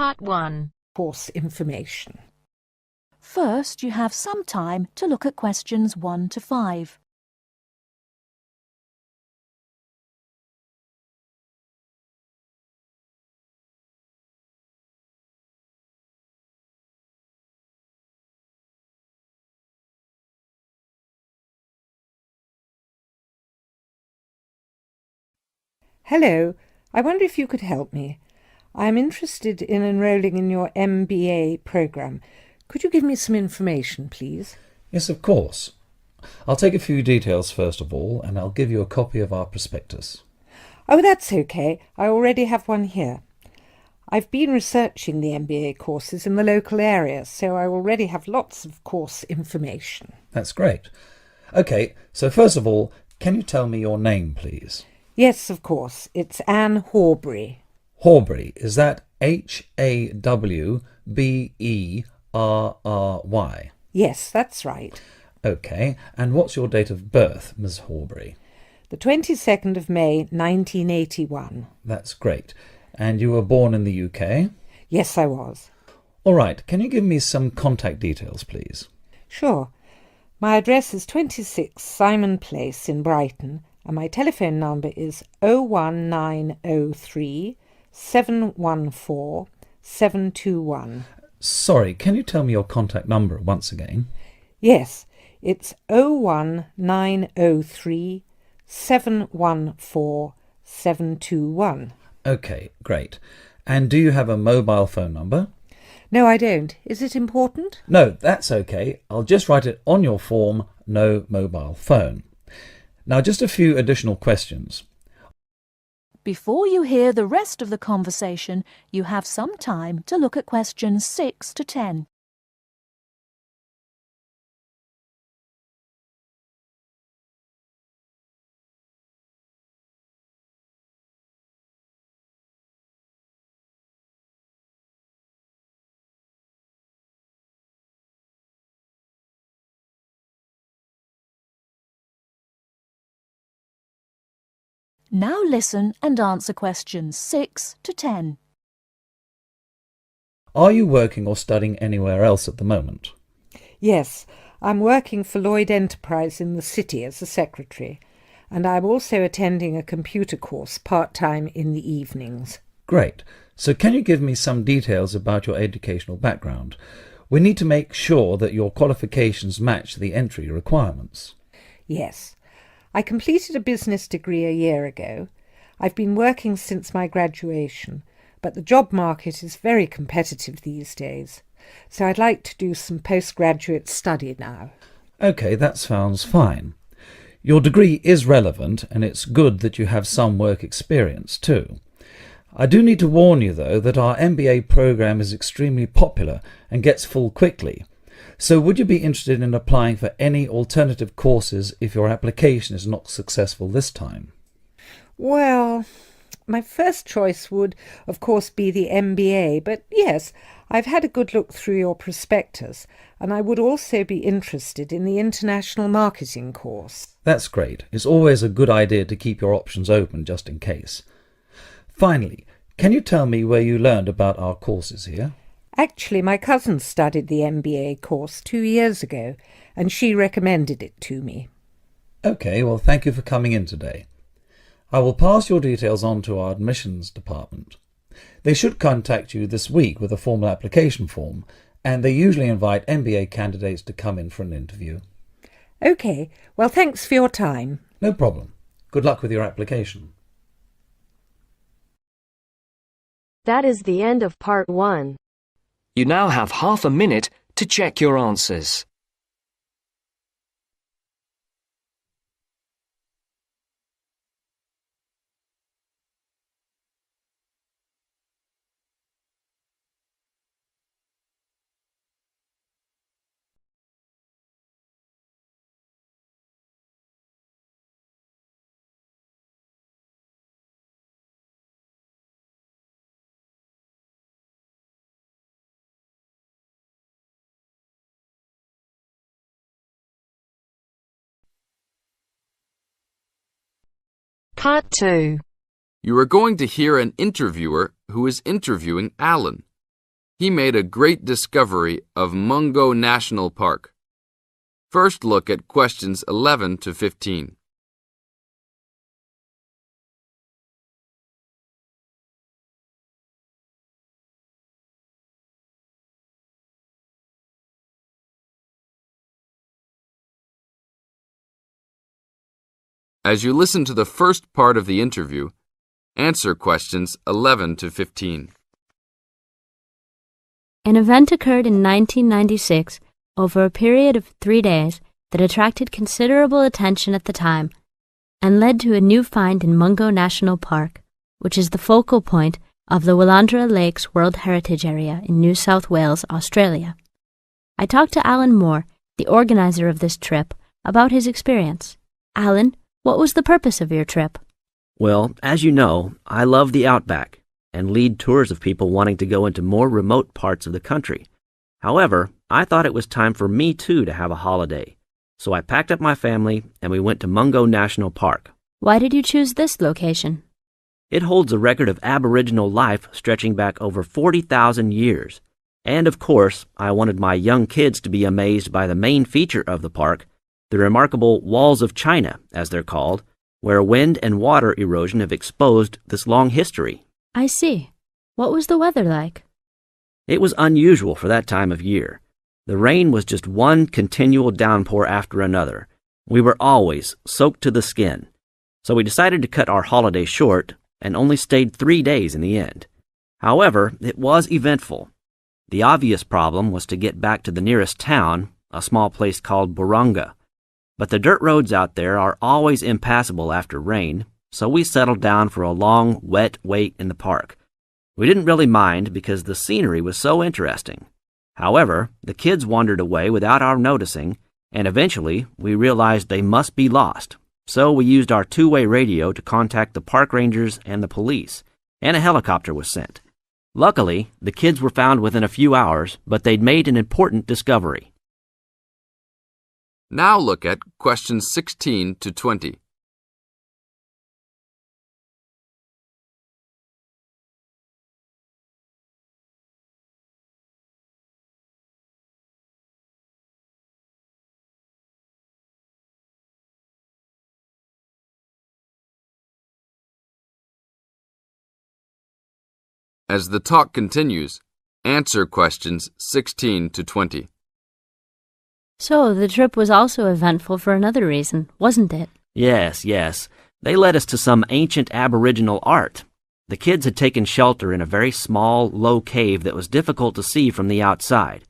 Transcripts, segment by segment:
Part 1. Course information. First, you have some time to look at questions 1 to 5. Hello, I wonder if you could help me. I am interested in enrolling in your MBA programme. Could you give me some information, please? Yes, of course. I'll take a few details first of all, and I'll give you a copy of our prospectus. Oh, that's okay. I already have one here. I've been researching the MBA courses in the local area, so I already have lots of course information. That's great. OK, so first of all, can you tell me your name, please? Yes, of course. It's Anne Horbury. Horbury, is that Hawberry? Yes, that's right. OK, and what's your date of birth, Miss Horbury? The 22nd of May, 1981. That's great. And you were born in the UK? Yes, I was. All right, can you give me some contact details, please? Sure. My address is 26 Simon Place in Brighton, and my telephone number is 01903 714 721. Sorry, can you tell me your contact number once again? Yes, it's 01903 714 721. OK, great. And do you have a mobile phone number? No, I don't. Is it important? No, that's OK. I'll just write it on your form, no mobile phone. Now, just a few additional questions. Before you hear the rest of the conversation, you have some time to look at questions 6 to 10. Now listen and answer questions 6 to 10. Are you working or studying anywhere else at the moment? Yes, I'm working for Lloyd Enterprise in the city as a secretary, and I'm also attending a computer course part-time in the evenings. Great. So can you give me some details about your educational background? We need to make sure that your qualifications match the entry requirements. Yes. I completed a business degree a year ago. I've been working since my graduation, but the job market is very competitive these days, so I'd like to do some postgraduate study now. OK, that sounds fine. Your degree is relevant, and it's good that you have some work experience too. I do need to warn you, though, that our MBA programme is extremely popular and gets full quickly. So would you be interested in applying for any alternative courses if your application is not successful this time? Well, my first choice would, of course, be the MBA, but yes, I've had a good look through your prospectus, and I would also be interested in the international marketing course. That's great. It's always a good idea to keep your options open just in case. Finally, can you tell me where you learned about our courses here? Actually, my cousin studied the MBA course 2 years ago, and she recommended it to me. OK, well, thank you for coming in today. I will pass your details on to our admissions department. They should contact you this week with a formal application form, and they usually invite MBA candidates to come in for an interview. OK, well, thanks for your time. No problem. Good luck with your application. That is the end of Part 1. You now have half a minute to check your answers. Part 2. You are going to hear an interviewer who is interviewing Alan. He made a great discovery of Mungo National Park. First look at questions 11 to 15. As you listen to the first part of the interview, answer questions 11 to 15. An event occurred in 1996 over a period of 3 days that attracted considerable attention at the time and led to a new find in Mungo National Park, which is the focal point of the Willandra Lakes World Heritage Area in New South Wales, Australia. I talked to Alan Moore, the organizer of this trip, about his experience. Alan, what was the purpose of your trip? Well, as you know, I love the outback and lead tours of people wanting to go into more remote parts of the country. However, I thought it was time for me too to have a holiday. So I packed up my family and we went to Mungo National Park. Why did you choose this location? It holds a record of Aboriginal life stretching back over 40,000 years. And of course, I wanted my young kids to be amazed by the main feature of the park, the remarkable Walls of China, as they're called, where wind and water erosion have exposed this long history. I see. What was the weather like? It was unusual for that time of year. The rain was just one continual downpour after another. We were always soaked to the skin. So we decided to cut our holiday short and only stayed 3 days in the end. However, it was eventful. The obvious problem was to get back to the nearest town, a small place called Burunga. But the dirt roads out there are always impassable after rain, so we settled down for a long, wet wait in the park. We didn't really mind because the scenery was so interesting. However, the kids wandered away without our noticing, and eventually we realized they must be lost. So we used our two-way radio to contact the park rangers and the police, and a helicopter was sent. Luckily, the kids were found within a few hours, but they'd made an important discovery. Now look at questions 16 to 20. As the talk continues, answer questions 16 to 20. So, the trip was also eventful for another reason, wasn't it? Yes. They led us to some ancient Aboriginal art. The kids had taken shelter in a very small, low cave that was difficult to see from the outside.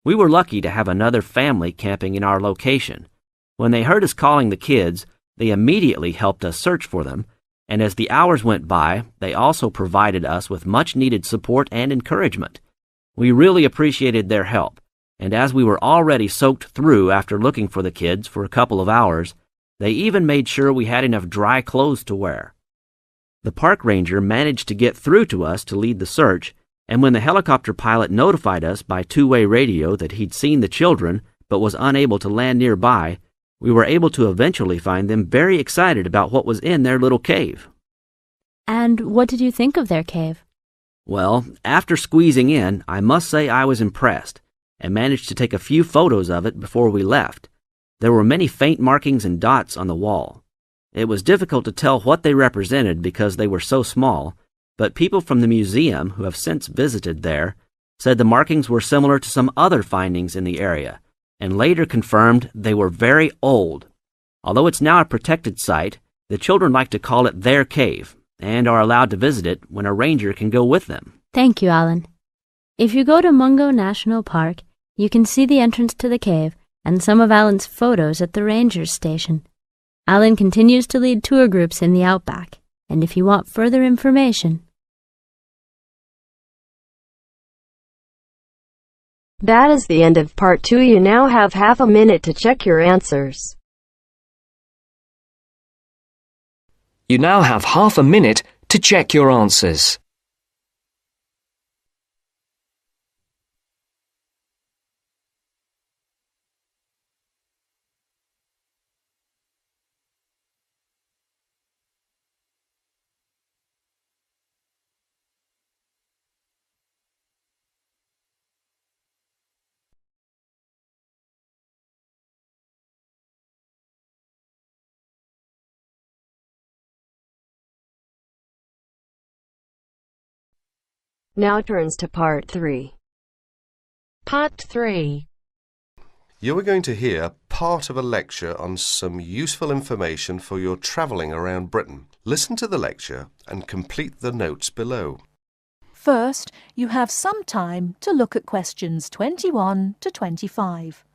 We were lucky to have another family camping in our location. When they heard us calling the kids, they immediately helped us search for them, and as the hours went by, they also provided us with much-needed support and encouragement. We really appreciated their help, and as we were already soaked through after looking for the kids for a couple of hours, they even made sure we had enough dry clothes to wear. The park ranger managed to get through to us to lead the search, and when the helicopter pilot notified us by two-way radio that he'd seen the children but was unable to land nearby, we were able to eventually find them very excited about what was in their little cave. And what did you think of their cave? Well, after squeezing in, I must say I was impressed, and managed to take a few photos of it before we left. There were many faint markings and dots on the wall. It was difficult to tell what they represented because they were so small, but people from the museum who have since visited there said the markings were similar to some other findings in the area, and later confirmed they were very old. Although it's now a protected site, the children like to call it their cave, and are allowed to visit it when a ranger can go with them. Thank you, Alan. If you go to Mungo National Park, you can see the entrance to the cave and some of Alan's photos at the ranger's station. Alan continues to lead tour groups in the outback, and if you want further information... That is the end of part 2. You now have half a minute to check your answers. You now have half a minute to check your answers. Now turns to part 3. Part 3. You are going to hear part of a lecture on some useful information for your travelling around Britain. Listen to the lecture and complete the notes below. First, you have some time to look at questions 21 to 25.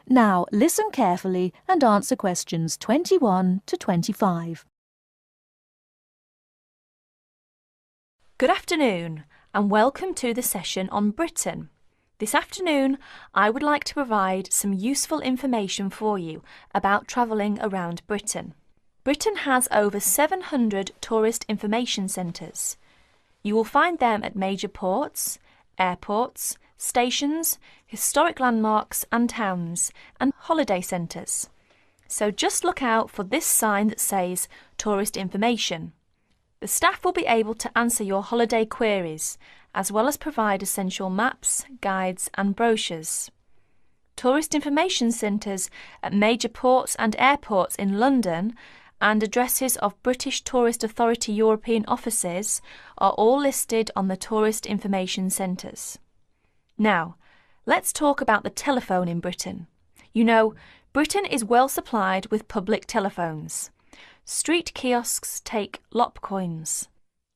Now listen carefully and answer questions 21 to 25. Good afternoon and welcome to the session on Britain. This afternoon I would like to provide some useful information for you about travelling around Britain. Britain has over 700 tourist information centres. You will find them at major ports, airports, stations, historic landmarks and towns, and holiday centres. So just look out for this sign that says Tourist Information. The staff will be able to answer your holiday queries, as well as provide essential maps, guides and brochures. Tourist information centres at major ports and airports in London and addresses of British Tourist Authority European offices are all listed on the Tourist Information Centres. Now, let's talk about the telephone in Britain. You know, Britain is well supplied with public telephones. Street kiosks take lop coins.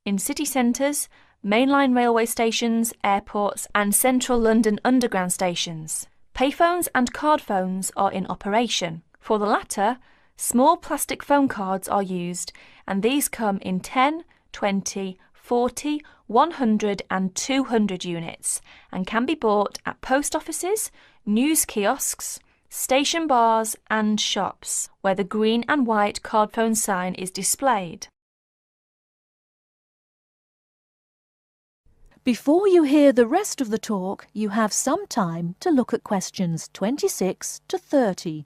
In city centres, mainline railway stations, airports and central London underground stations, payphones and card phones are in operation. For the latter, small plastic phone cards are used, and these come in 10, 20, 40, 100 and 200 units and can be bought at post offices, news kiosks, station bars and shops where the green and white card phone sign is displayed. Before you hear the rest of the talk, you have some time to look at questions 26 to 30.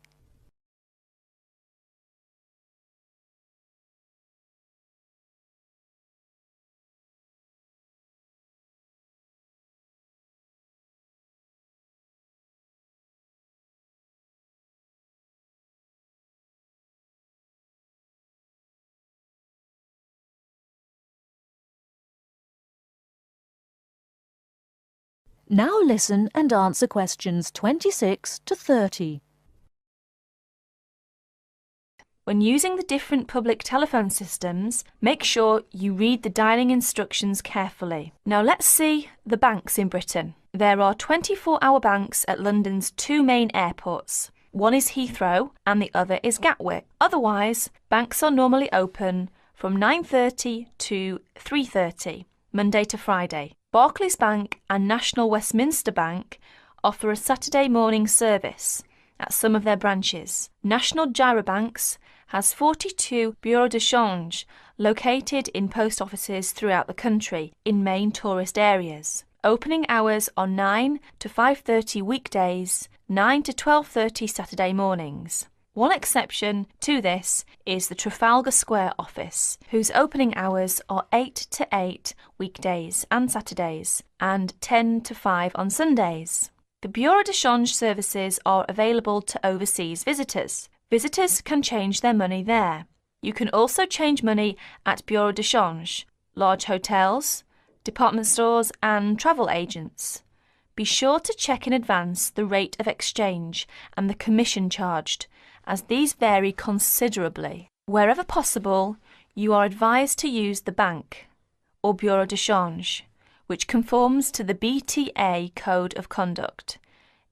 Now listen and answer questions 26 to 30. When using the different public telephone systems, make sure you read the dialling instructions carefully. Now let's see the banks in Britain. There are 24-hour banks at London's two main airports. One is Heathrow and the other is Gatwick. Otherwise, banks are normally open from 9:30 to 3:30, Monday to Friday. Barclays Bank and National Westminster Bank offer a Saturday morning service at some of their branches. National Gyrobanks has 42 bureaux de change located in post offices throughout the country in main tourist areas. Opening hours are 9 to 5:30 weekdays, 9 to 12:30 Saturday mornings. One exception to this is the Trafalgar Square office, whose opening hours are 8 to 8 weekdays and Saturdays, and 10 to 5 on Sundays. The Bureau de Change services are available to overseas visitors. Visitors can change their money there. You can also change money at Bureau de Change, large hotels, department stores and travel agents. Be sure to check in advance the rate of exchange and the commission charged, as these vary considerably. Wherever possible, you are advised to use the bank or Bureau de Change, which conforms to the BTA Code of Conduct.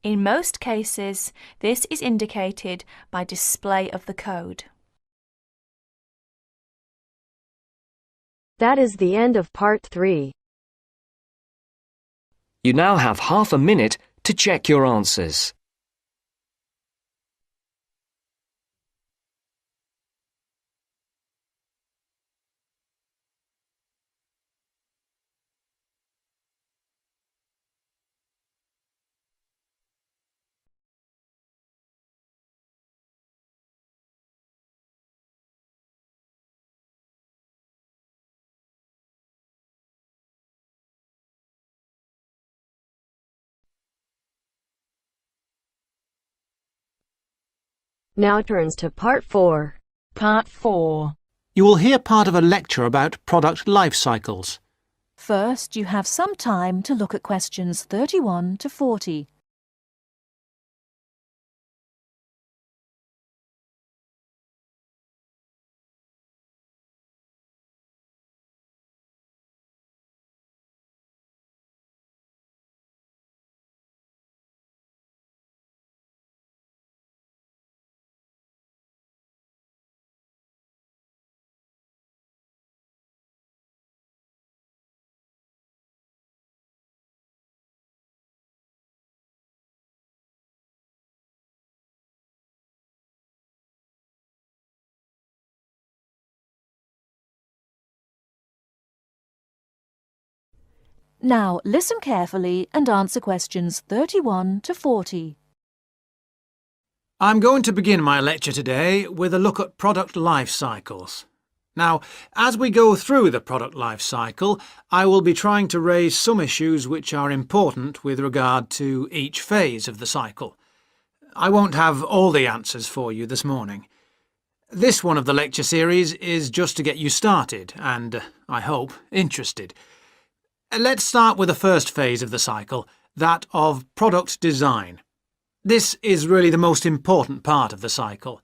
In most cases, this is indicated by display of the code. That is the end of part 3. You now have half a minute to check your answers. Now turns to Part 4. Part 4. You will hear part of a lecture about product life cycles. First, you have some time to look at questions 31 to 40. Now, listen carefully and answer questions 31 to 40. I'm going to begin my lecture today with a look at product life cycles. Now, as we go through the product life cycle, I will be trying to raise some issues which are important with regard to each phase of the cycle. I won't have all the answers for you this morning. This one of the lecture series is just to get you started and, I hope, interested. Let's start with the first phase of the cycle, that of product design. This is really the most important part of the cycle.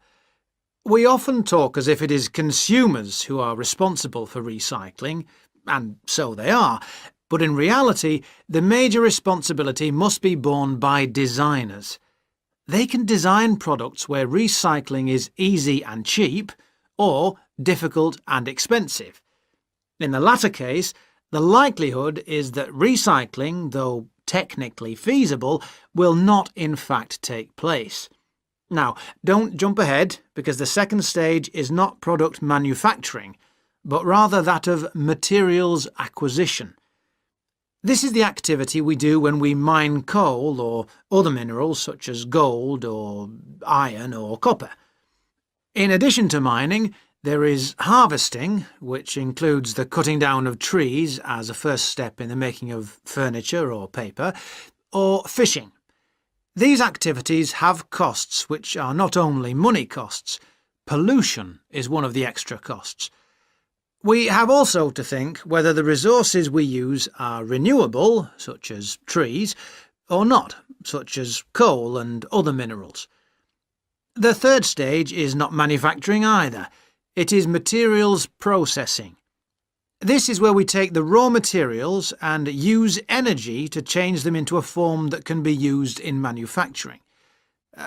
We often talk as if it is consumers who are responsible for recycling, and so they are, but in reality, the major responsibility must be borne by designers. They can design products where recycling is easy and cheap, or difficult and expensive. In the latter case, the likelihood is that recycling, though technically feasible, will not in fact take place. Now, don't jump ahead, because the second stage is not product manufacturing, but rather that of materials acquisition. This is the activity we do when we mine coal or other minerals such as gold or iron or copper. In addition to mining, there is harvesting, which includes the cutting down of trees as a first step in the making of furniture or paper, or fishing. These activities have costs which are not only money costs. Pollution is one of the extra costs. We have also to think whether the resources we use are renewable, such as trees, or not, such as coal and other minerals. The third stage is not manufacturing either. It is materials processing. This is where we take the raw materials and use energy to change them into a form that can be used in manufacturing.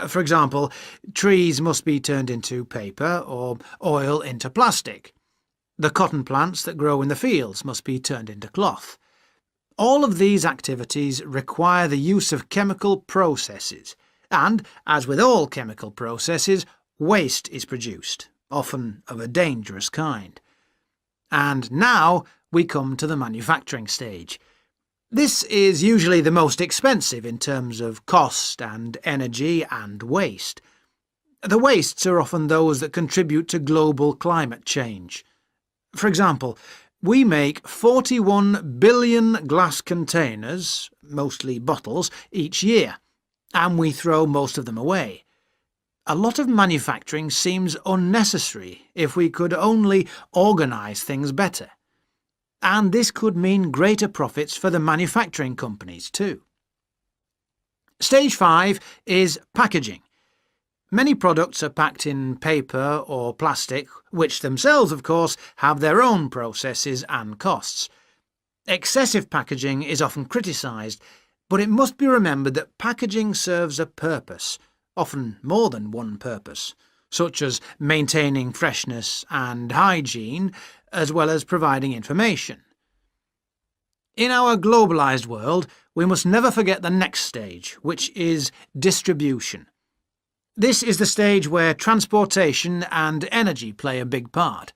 For example, trees must be turned into paper or oil into plastic. The cotton plants that grow in the fields must be turned into cloth. All of these activities require the use of chemical processes, and, as with all chemical processes, waste is produced, often of a dangerous kind. And now we come to the manufacturing stage. This is usually the most expensive in terms of cost and energy and waste. The wastes are often those that contribute to global climate change. For example, we make 41 billion glass containers, mostly bottles, each year, and we throw most of them away. A lot of manufacturing seems unnecessary if we could only organise things better. And this could mean greater profits for the manufacturing companies too. Stage 5 is packaging. Many products are packed in paper or plastic, which themselves, of course, have their own processes and costs. Excessive packaging is often criticised, but it must be remembered that packaging serves a purpose, often more than one purpose, such as maintaining freshness and hygiene, as well as providing information. In our globalised world, we must never forget the next stage, which is distribution. This is the stage where transportation and energy play a big part.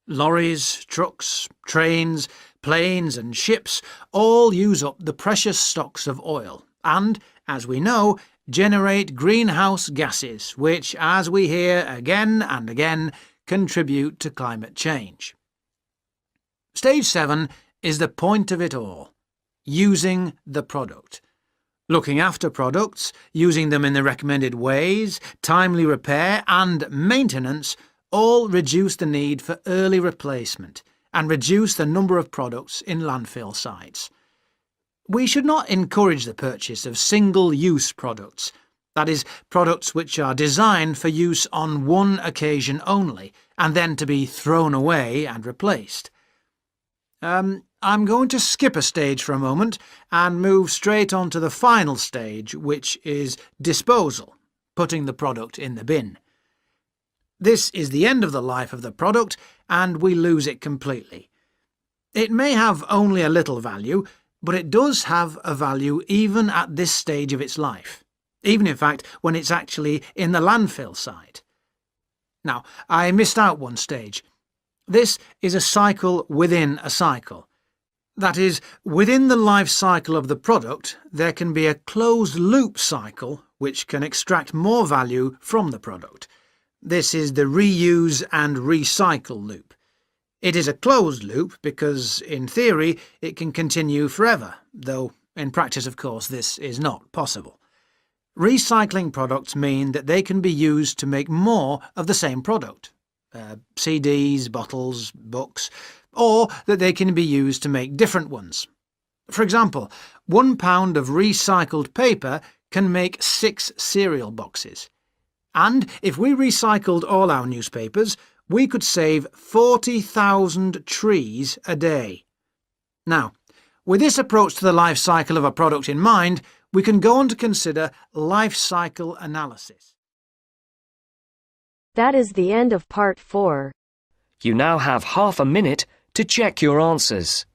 Lorries, trucks, trains, planes and ships all use up the precious stocks of oil and, as we know, generate greenhouse gases, which, as we hear again and again, contribute to climate change. Stage 7 is the point of it all, using the product. Looking after products, using them in the recommended ways, timely repair and maintenance all reduce the need for early replacement and reduce the number of products in landfill sites. We should not encourage the purchase of single-use products, that is, products which are designed for use on one occasion only and then to be thrown away and replaced. I'm going to skip a stage for a moment and move straight on to the final stage, which is disposal, putting the product in the bin. This is the end of the life of the product and we lose it completely. It may have only a little value, but it does have a value even at this stage of its life, even in fact when it's actually in the landfill site. Now, I missed out one stage. This is a cycle within a cycle. That is, within the life cycle of the product, there can be a closed-loop cycle which can extract more value from the product. This is the reuse and recycle loop. It is a closed loop because, in theory, it can continue forever, though in practice, of course, this is not possible. Recycling products mean that they can be used to make more of the same product. CDs, bottles, books, or that they can be used to make different ones. For example, 1 pound of recycled paper can make 6 cereal boxes. And if we recycled all our newspapers, we could save 40,000 trees a day. Now, with this approach to the life cycle of a product in mind, we can go on to consider life cycle analysis. That is the end of part 4. You now have half a minute to check your answers.